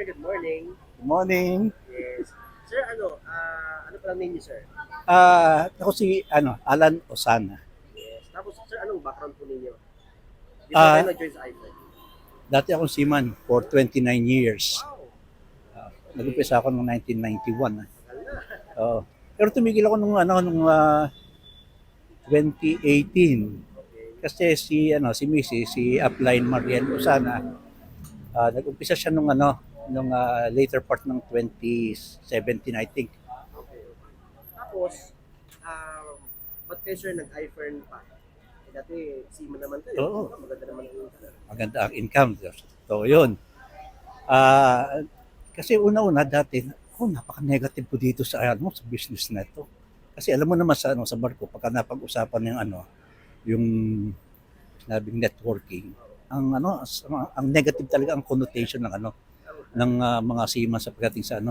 Good morning. Good morning. Yes. Sir, ano palang name niyo, sir? Ako si Alan Osana. Yes. Tapos, sir, anong background po ninyo? Dito na kayo Ah, nag-join sa iFed. Dati akong seaman for 29 years. Wow. Okay. Nag-umpisa ako noong 1991. Tagal na. Oo. Pero tumigil ako nung 2018. Okay. Kasi si Mrs. si Upline Mariel Osana, nag-umpisa siya nung later part ng 2017 I think. Okay. Okay. Tapos, um, ba't kayo, sir, nag-iFern pa? Dati, seaman naman kayo. Oo, Maganda naman ang income. maganda ang income. So, yun. Ah, Kasi una-una dati, napaka-negative ko dito sa business na 'to. Kasi alam mo naman sa barko pagka napag-usapan yung yung sinabing networking, ang negative talaga ang connotation ng mga seaman sa pagdating sa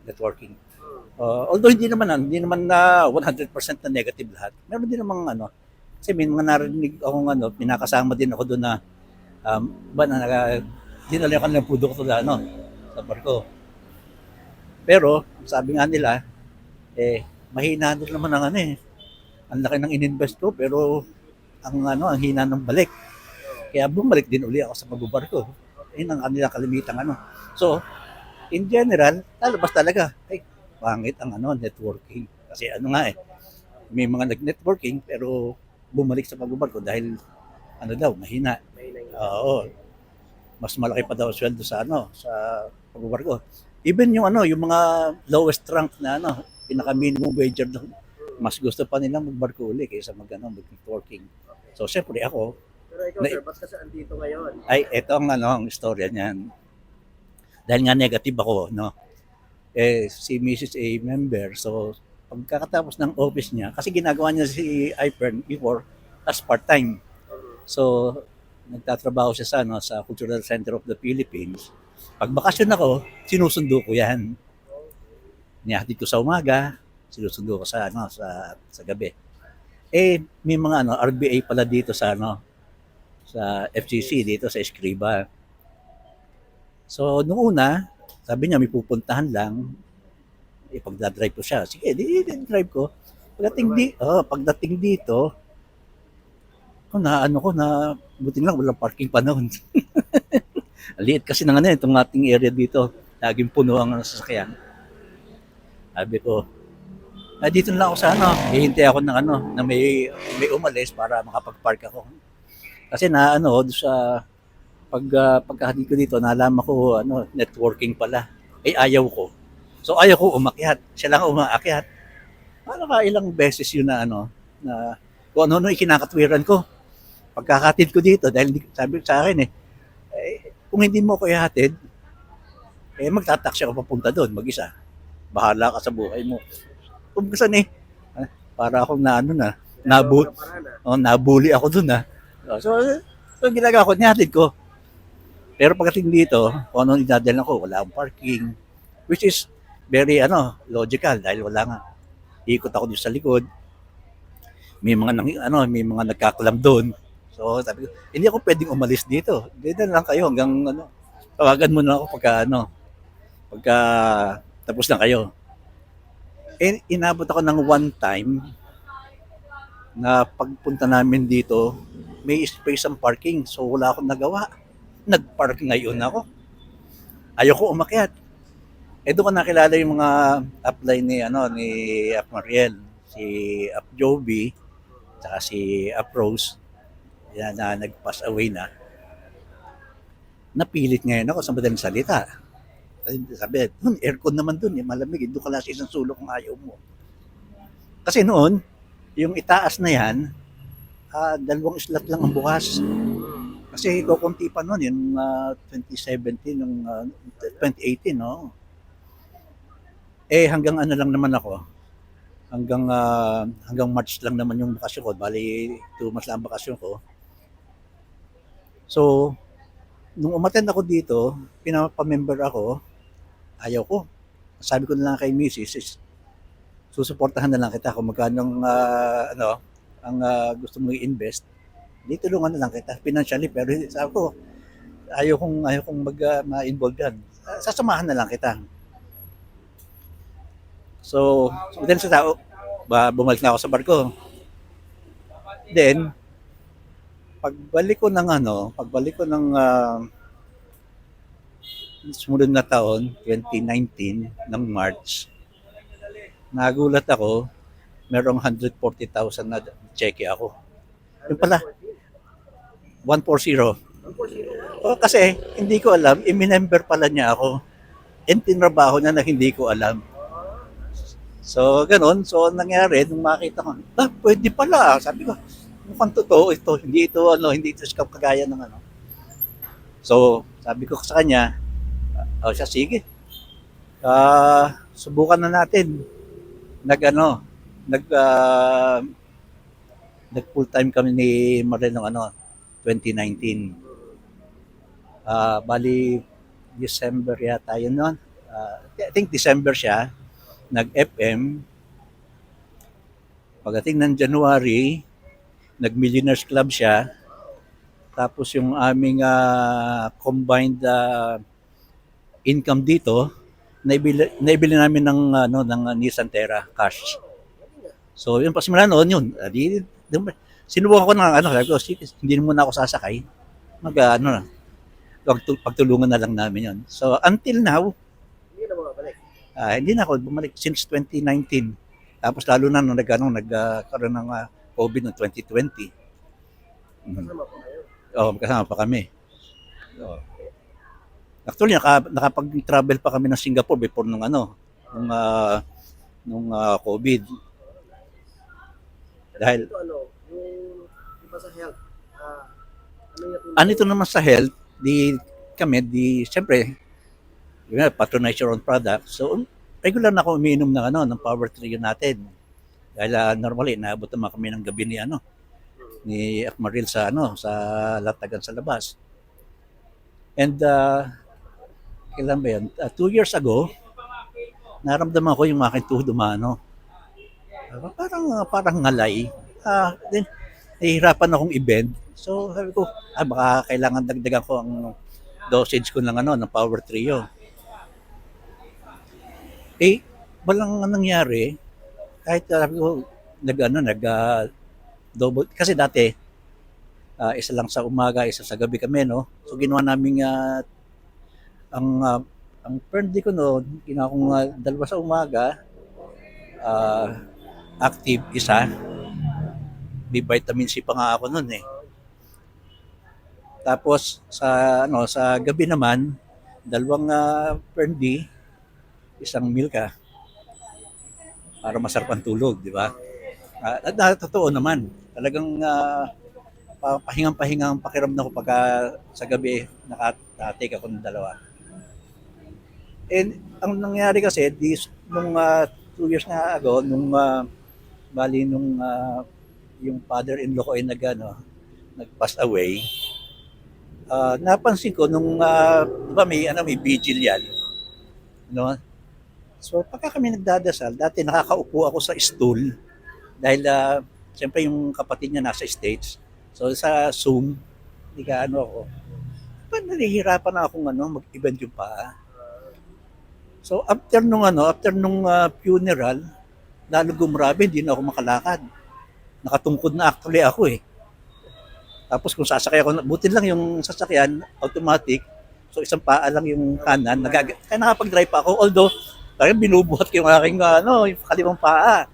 networking. Although hindi naman na 100% na negative lahat. Meron din namang kasi may mga narinig akong pinakasama din ako doon na ba na dinala yung kanilang produkto sa barko. Pero, sabi nga nila, mahina din naman ang laki ng ininvest ko, pero ang hina ng balik. Kaya bumalik din uli ako sa pagbabarko. Yun ang kanilang kalimitang. So, in general, lalabas talaga, pangit ang networking. Kasi may mga nag-networking, pero bumalik sa pagbabarko dahil mahina. May nangyayari. Oo, mas malaki pa daw sweldo sa pagbabarko. Even yung mga lowest rank na pinaka minimum wage doon, mas gusto pa nilang magbarko uli kaysa mag-networking. Okay. So, syempre ako, Pero ikaw, na, sir, ba't kasi andito ngayon? ito ang istorya niyan. Dahil nga negative ako, no? Si Mrs. A member, so pagkakatapos ng office niya, kasi ginagawa niya si iPern before as part-time. So, nagtatrabaho siya sa Cultural Center of the Philippines. Pag bakasyon ako, sinusundo ko yan. Nihatid ko sa umaga, sinusundo ko sa gabi. May mga RBA pala dito sa FCC dito sa Escriba. So, nung una, sabi niya may pupuntahan lang, pagdadrive ko siya. Sige, drive ko. Pagdating dito, buti lang walang parking pa noon. Liit kasi itong ating area dito. Laging puno ang sasakyan. Sabi ko, dito na lang ako sa hihintay ako na may umalis para makapag-park ako. Kasi doon sa pagkahatid ko dito, nalaman ko networking pala. Ayaw ko. So ayaw ko umakyat. Siya lang umaakyat. Para ilang beses yun na kung ano ikinakatwiran ko. Pagkakatid ko dito, dahil sabi sa akin kung hindi mo ko ihatid, magtataksi ako papunta doon, mag-isa. Bahala ka sa buhay mo. Kung gusto para akong Meron ka paraan, nabuli ako doon So ginagawa ko, nihatid ko. Pero pagdating dito, kung ano dinadala ko, wala akong parking. Which is very logical dahil wala nga. Ikot ako dito sa likod. May mga nagkakalam doon. So sabi ko, hindi ako pwedeng umalis dito. Dito na lang kayo hanggang tawagan mo na ako pagka tapos na kayo. Inabot ako ng one time na pagpunta namin dito, may space ang parking. So wala akong nagawa. Nag-park ngayon ako. Ayoko umakyat. Doon ko nakilala yung mga upline ni Up Mariel, si Up Joby, saka si Up Rose, yan na nag-pass away na. Napilit ngayon ako sa madaling salita. Kasi sabi, aircon naman doon, malamig, doon ka lang sa isang sulok kung ayaw mo. Kasi noon, yung itaas na yan, dalawang slot lang ang bukas. Kasi kukunti pa noon, yung 2017, yung 2018, no? Hanggang lang naman ako, hanggang March lang naman yung bakasyon ko, bali 2 months lang ang bakasyon ko. So, nung umattend ako dito, pinapamember ako, ayaw ko. Sabi ko na lang kay Mrs. Susuportahan na lang kita kung magkano ang gusto mong i-invest. Di tulungan na lang kita financially, pero sabi ko, ayaw kong ma-involve yan. sasamahan na lang kita. So then sa tao, bumalik na ako sa barko. Then, pagbalik ko ng sumunod na taon, 2019, ng March, nagulat ako, merong 140,000 na cheque ako. Yung pala, 140. 140. O, kasi hindi ko alam, iminember pala niya ako. And tinrabaho niya na hindi ko alam. So, ganun. So, nangyari, nung makita ko, pwede pala. Sabi ko, mukhang totoo ito. Hindi ito scam kagaya ng ano. So, sabi ko sa kanya, siya, sige. Subukan na natin. Nag full time kami ni Marlene ng 2019. Bali, December yata yun noon. I think December siya, nag-FM. Pagdating ng January, nag-Millionaires Club siya. Tapos yung aming combined income dito, naibili namin ng Nissan Terra cash. So yun, pasimula noon yun. Sinubukan ko na sabi ko, hindi muna ako sasakay. Pagtulungan na lang namin yun. So until now, hindi na ako bumalik since 2019. Tapos lalo na nung nagkaroon ng COVID noong 2020. Kasama pa kami. Actually, nakapag-travel pa kami ng Singapore before nung COVID. Dahil yung iba sa health, ito naman sa health, siyempre, patronize your own product. So, regular na ako umiinom ng Power Trio natin. Dahil normally, naabot naman kami ng gabi ni Akmaril sa latagan sa labas. And, kailan ba yan? 2 years ago, naramdaman ko yung aking tuhod parang ngalay. Then, nahihirapan akong i-bend. So, sabi ko, baka kailangan dagdagan ko ang dosage ko ng Power Trio. Walang nangyari. Kahit sabi ko, double. Kasi dati, isa lang sa umaga, isa sa gabi kami, no? So, ginawa namin ang Perndy ko noon, ginawa kong 2 sa umaga, active isa. May vitamin C pa nga ako noon eh. Tapos sa gabi naman, 2 Perndy, 1 Milka para masarap ang tulog, di ba? Totoo naman. Talagang pahingang-pahingang pakiramdam ko pagka sa gabi nakatake ako ng 2. And ang nangyari kasi, nung 2 years na ago, nung yung father-in-law ko ay nag-pass away, napansin ko nung diba may vigil yan, no? So pagka kami nagdadasal, dati nakakaupo ako sa stool dahil siyempre yung kapatid niya nasa States. So sa Zoom, ako. Nahihirapan na akong mag-event yung paa. So after nung funeral, lalo gumrabe, hindi na ako makalakad. Nakatungkod na actually ako eh. Tapos kung sasakay ako, buti lang yung sasakyan, automatic. So isang paa lang yung kanan. Kaya nakapag-drive pa ako. Although, talagang binubuhat ko yung aking yung kalimang paa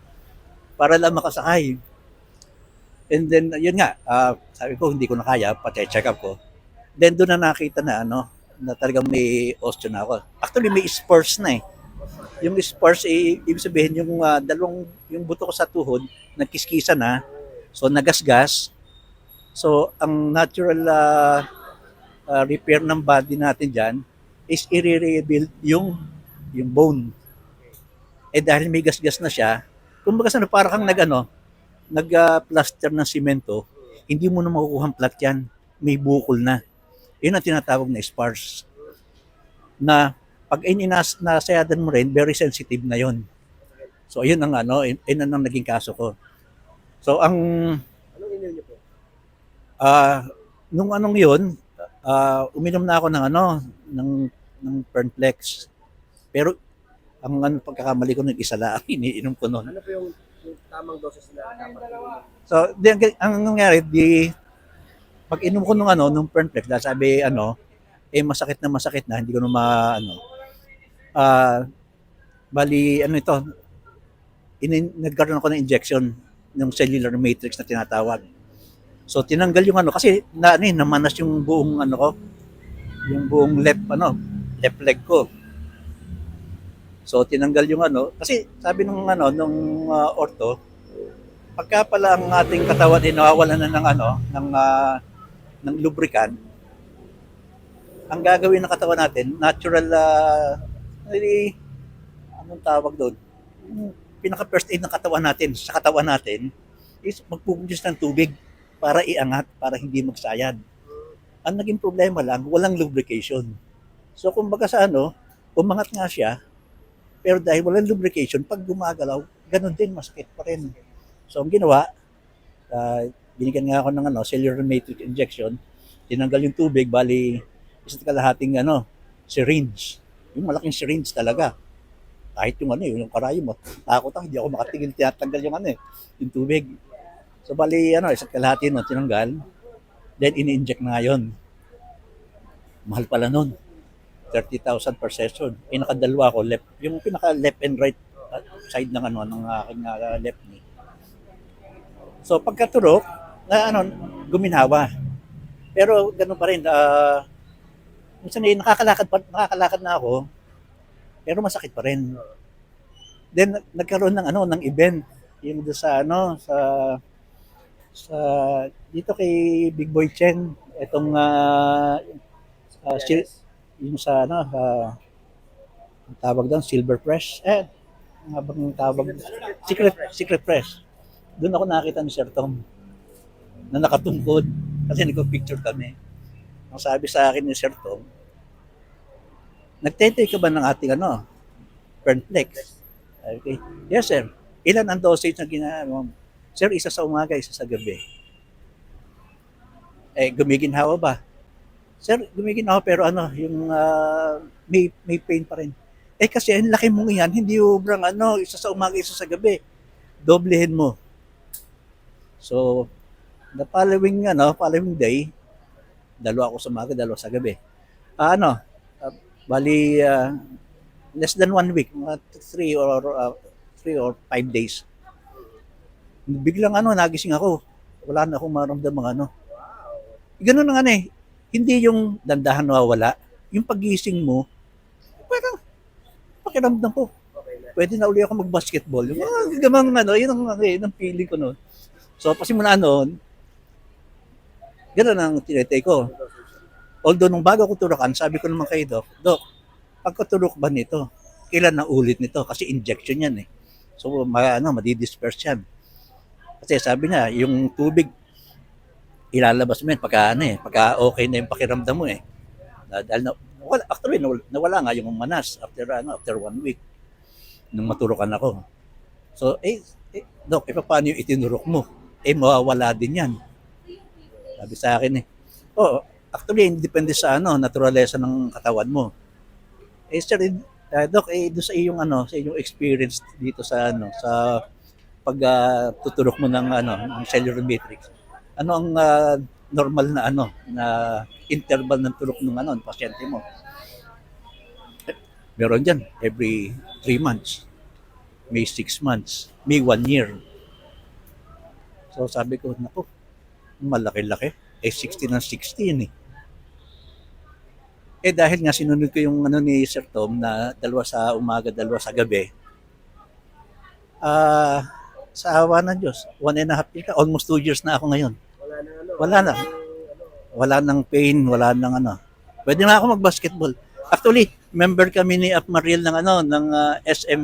para lang makasakay. And then, yun nga, sabi ko, hindi ko na kaya, pati-check up ko. Then doon na nakita na talagang may osteo na ako. Actually, may spurs na eh. Yung spurs, ibig sabihin, yung buto ko sa tuhod, nagkiskisa na, so nagasgas. So, ang natural repair ng body natin dyan is i-rebuild yung bone. Dahil may gasgas na siya, kumbaga parang kang nag-plaster ng simento, hindi mo na makukuha ang plat yan. May bukol na. Yun ang tinatawag na spars. Na pag nasayadan mo rin, very sensitive na yon. So, ayun ang naging kaso ko. So, anong ininom niyo po? Nung yun, uminom na ako ng ng Fernplex. Pero ang ano, pagkakamali ko nun, isa lang iniinom ko nun. Ano po yung tamang doses na dapat inumin? So, ang nangyari, pag inom ko nung Fernplex, dahil sabi, masakit na, hindi ko na ah, bali, ito, nagkaroon ako ng injection ng cellular matrix na tinatawag. So, tinanggal yung kasi namanas yung buong ko, yung buong left leg ko. So, tinanggal yung kasi sabi nung ortho, pagka pala ang ating katawan ay nawawalan na ng lubricant, ang gagawin ng katawan natin, natural, anong tawag doon? Yung pinaka first aid ng katawan natin, sa katawan natin, is magpupuntis ng tubig para iangat, para hindi magsayad. Ang naging problema lang, walang lubrication. So, kumbaga sa umangat nga siya, pero dahil walang lubrication, pag gumagalaw, ganun din, masakit pa rin. So, ang ginawa, binigyan nga ako ng cellular matrix injection, tinanggal yung tubig, bali, isa't kalahating syringe. Yung malaking syringe talaga. Kahit yung karayo mo, takot ako, hindi ako makatigil, tinatanggal yung tubig. So, bali, isa't kalahati tinanggal, then ini-inject na ngayon. Mahal pala nun. 30,000 per session. Nakadalawa ko, yung pinaka left and right side ng aking left knee. So pagkaturok, guminawa. Pero ganun pa rin, minsan nakakalakad na ako, pero masakit pa rin. Then nagkaroon ng event, yung doon sa dito kay Big Boy Chen, itong yung sa ang tawag doon, Silver Press. Habang tawag, Secret Press. Doon ako nakita ni Sir Tom na nakatungkod kasi nagpo-picture kami. Ang sabi sa akin ni Sir Tom, nagtetake ka ba ng ating Fernplex? Okay. Yes, sir. Ilan ang dosage na ginagawa mo? Sir, isa sa umaga, isa sa gabi. Gumiginhawa ba? Sir, gumiginhawa pero yung may pain pa rin. Kasi ang laki mong yan, hindi ubrang isa sa umaga, isa sa gabi. Doblehin mo. So, the following day, dalawa ako sa umaga, dalawa sa gabi. Bali, less than 1 week, mga 3 or 5 days. Biglang nagising ako. Wala na akong maramdamang Ganun na hindi yung dandahan nawawala. Yung pagising mo, parang pakiramdam ko. Pwede na uli ako mag-basketball. Yung gamang yun ang feeling ko noon. So, pasimula noon, gano'n ang tinetake ko. Although, nung bago ko turukan, sabi ko naman kay Doc, pagkaturok ba nito? Kailan na ulit nito? Kasi injection yan eh. So, madidisperse yan. Kasi sabi niya, yung tubig, ilalabas mo yan pagka okay na yung pakiramdam mo eh. Dahil nawala nga yung manas after 1 week nung maturukan ako. So, Doc, paano yung itinurok mo? Mawawala din yan. Sabi sa akin actually, depende sa naturalesa ng katawan mo. Sir, Doc, doon sa iyong experience dito sa pag tuturok mo ng cellular matrix. Ano ang normal na na interval ng turok ng pasyente mo? Meron diyan every 3 months. May 6 months, may 1 year. So sabi ko, naku, malaki-laki. 16 ng 16 eh. Dahil nga sinunod ko yung ni Sir Tom na dalawa sa umaga, dalawa sa gabi. Sa awa ng Diyos, 1.5 years, almost 2 years na ako ngayon. Wala nang pain, wala nang Pwede na ako mag-basketball. Actually, member kami ni Ap Mariel ng SM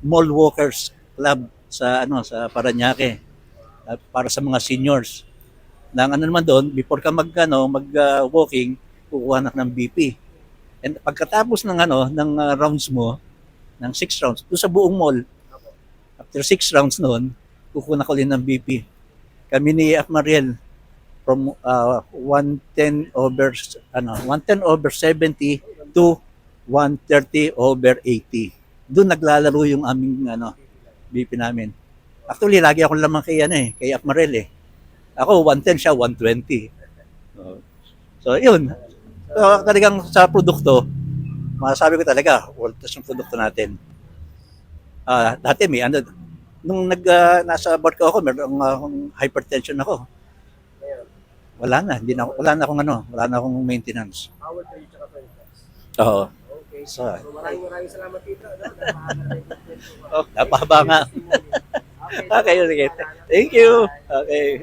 Mall Walkers Club sa Parañaque. Para sa mga seniors. Nang naman doon, before ka mag-walking, kukuha na ng BP. And pagkatapos ng rounds mo, ng 6 rounds, doon sa buong mall, after 6 rounds noon, kukuha ko rin ng BP. Kami ni Ap Mariel, from 110 over 70 to 130 over 80. Doon naglalaro yung aming BP namin. Actually, lagi akong lamang kay Apmarel eh. Ako 110 siya 120. So, yun. So, talagang sa produkto, masasabi ko talaga, world class yung produkto natin. Dati may nung nasa barko ako, meron akong hypertension ako. Ngayon, Wala na akong maintenance. power to you tsaka friends. Oo. Okay. So, So maraming salamat dito. napahaba nga. Okay. Okay, sige. Thank you. Okay.